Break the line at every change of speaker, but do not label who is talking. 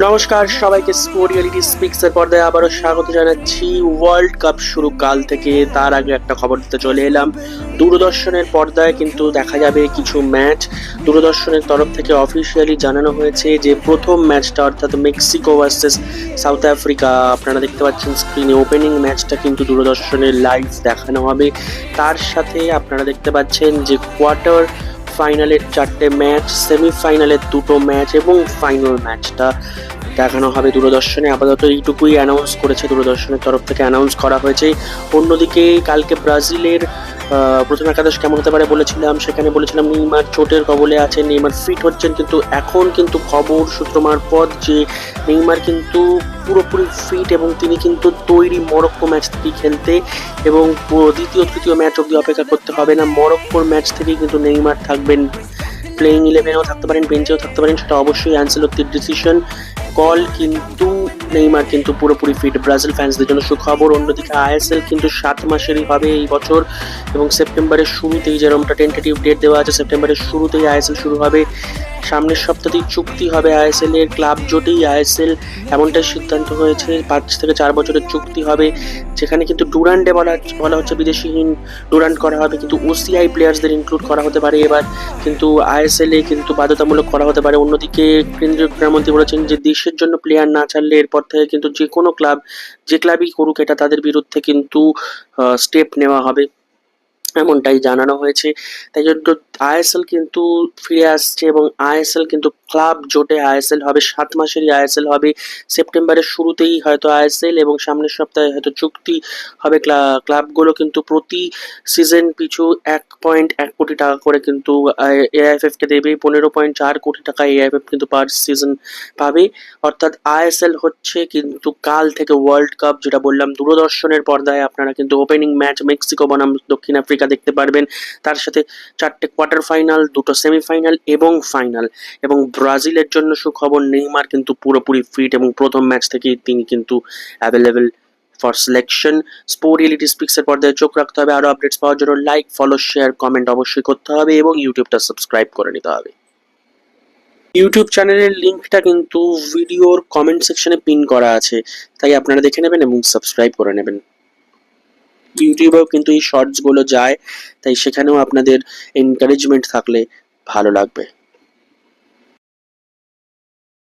নমস্কার সবাইকে, sport reality speaks এর পর্দায় আবারও স্বাগত জানাচ্ছি। ওয়ার্ল্ড কাপ শুরু কাল থেকে, তার আগে একটা খবর দিতে চলে এলাম। দূরদর্শনের পর্দায় কিন্তু দেখা যাবে কিছু ম্যাচ। দূরদর্শনের তরফ থেকে অফিসিয়ালি জানানো হয়েছে যে প্রথম ম্যাচটা অর্থাৎ মেক্সিকো ভার্সেস সাউথ আফ্রিকা, আপনারা দেখতে পাচ্ছেন স্ক্রিনে ওপেনিং ম্যাচটা কিন্তু দূরদর্শনের লাইভ দেখানো হবে। তার সাথে আপনারা দেখতে পাচ্ছেন যে কোয়ার্টার ফাইনালের 4টে ম্যাচ, সেমিফাইনালের 2টো ম্যাচ এবং ফাইনাল ম্যাচটা দেখানো হবে দূরদর্শনে। আপাতত এইটুকুই অ্যানাউন্স করেছে দূরদর্শনের তরফ থেকে, অ্যানাউন্স করা হয়েছে। অন্যদিকে কালকে ব্রাজিলের প্রথম একাদশ কেমন হতে পারে বলেছিলাম, সেখানে বলেছিলাম নেইমার চোটের কবলে আছেন, নেইমার ফিট হচ্ছেন, কিন্তু এখন কিন্তু খবর সূত্র মারফত যে নেইমার কিন্তু পুরোপুরি ফিট এবং তিনি কিন্তু তৈরি মরক্কো ম্যাচ থেকেই খেলতে, এবং দ্বিতীয় তৃতীয় ম্যাচ অব্দি অপেক্ষা করতে হবে না। মরক্কোর ম্যাচ থেকেই কিন্তু নেইমার থাকবেন, প্লেইং 11-এও থাকতে পারেন, বেঞ্চেও থাকতে পারেন, সেটা অবশ্যই অ্যানসেলোত্তির ডিসিশন কল। কিন্তু নেইমার কিন্তু পুরোপুরি ফিট, ব্রাজিল ফ্যান্সদের জন্য সুখবর। অন্যদিকে আইএসএল কিন্তু 7 মাসেরই হবে এই বছর, এবং সেপ্টেম্বরের শুরুতেই, যেরকমটা টেন্টেটিভ ডেট দেওয়া আছে, সেপ্টেম্বরের শুরুতেই আইএসএল শুরু হবে। সামনের সপ্তাহেই চুক্তি হবে আইএসএল এর, ক্লাব জোটেই আইএসএল এমনটাই সিদ্ধান্ত হয়েছে। 5 থেকে 4 বছরের চুক্তি হবে, যেখানে কিন্তু ডুরান্ডে বলা হচ্ছে বিদেশিহীন ডুরান্ড করা হবে, কিন্তু ওসিআই প্লেয়ার্সদের ইনক্লুড করা হতে পারে এবার, কিন্তু আইএসএল এ কিন্তু বাধ্যতামূলক করা হতে পারে। অন্যদিকে কেন্দ্রীয় ক্রীড়ামন্ত্রী বলেছেন যে দেশের জন্য প্লেয়ার না ছাড়লে এরপর থেকে কিন্তু যে কোনো ক্লাব, যে ক্লাবই করুক এটা, তাদের বিরুদ্ধে কিন্তু স্টেপ নেওয়া হবে, এমনটাই জানানো হয়েছে। তাই জন্য আইএসএল কিন্তু ফিরে আসছে, এবং আইএসএল কিন্তু ক্লাব জোটে আইএসএল হবে, 7 মাসেরই আইএসএল হবে। সেপ্টেম্বরের শুরুতেই হয়তো আইএসএল, এবং সামনের সপ্তাহে হয়তো চুক্তি হবে। ক্লাবগুলো কিন্তু প্রতি সিজন পিছু 1.1 কোটি টাকা করে কিন্তু এআইএফএফ কে দেবে। 15.4 কোটি টাকা এআইএফএফ কিন্তু পার সিজন পাবে। অর্থাৎ আইএসএল হচ্ছে কিন্তু কাল থেকে ওয়ার্ল্ড কাপ, যেটা বললাম দূরদর্শনের পর্দায় আপনারা কিন্তু ওপেনিং ম্যাচ মেক্সিকো বনাম দক্ষিণ আফ্রিকা দেখতে পারবেন। তার সাথে 4টে কোয়ার্টার ফাইনাল, 2টো সেমিফাইনাল এবং ফাইনাল। এবং ব্রাজিলের জন্য সুখবর, নেইমার কিন্তু পুরোপুরি ফিট এবং প্রথম ম্যাচ থেকেই তিনি কিন্তু available for selection. Sport reality স্পিক্সের পর্দায় চোখ রাখতে হবে। আরো আপডেটস পাওয়ার জন্য লাইক, ফলো, শেয়ার, কমেন্ট অবশ্যই করতে হবে, এবং ইউটিউবটা সাবস্ক্রাইব করে নিতে হবে। ইউটিউব চ্যানেলের লিঙ্কটা কিন্তু ভিডিওর কমেন্ট সেকশনে পিন করা আছে, তাই আপনারা দেখে নেবেন এবং সাবস্ক্রাইব করে নেবেন। ইউটিউবেও কিন্তু এই শর্টস গুলো যায়, তাই সেখানেও আপনাদের এনকারেজমেন্ট থাকলে ভালো লাগবে।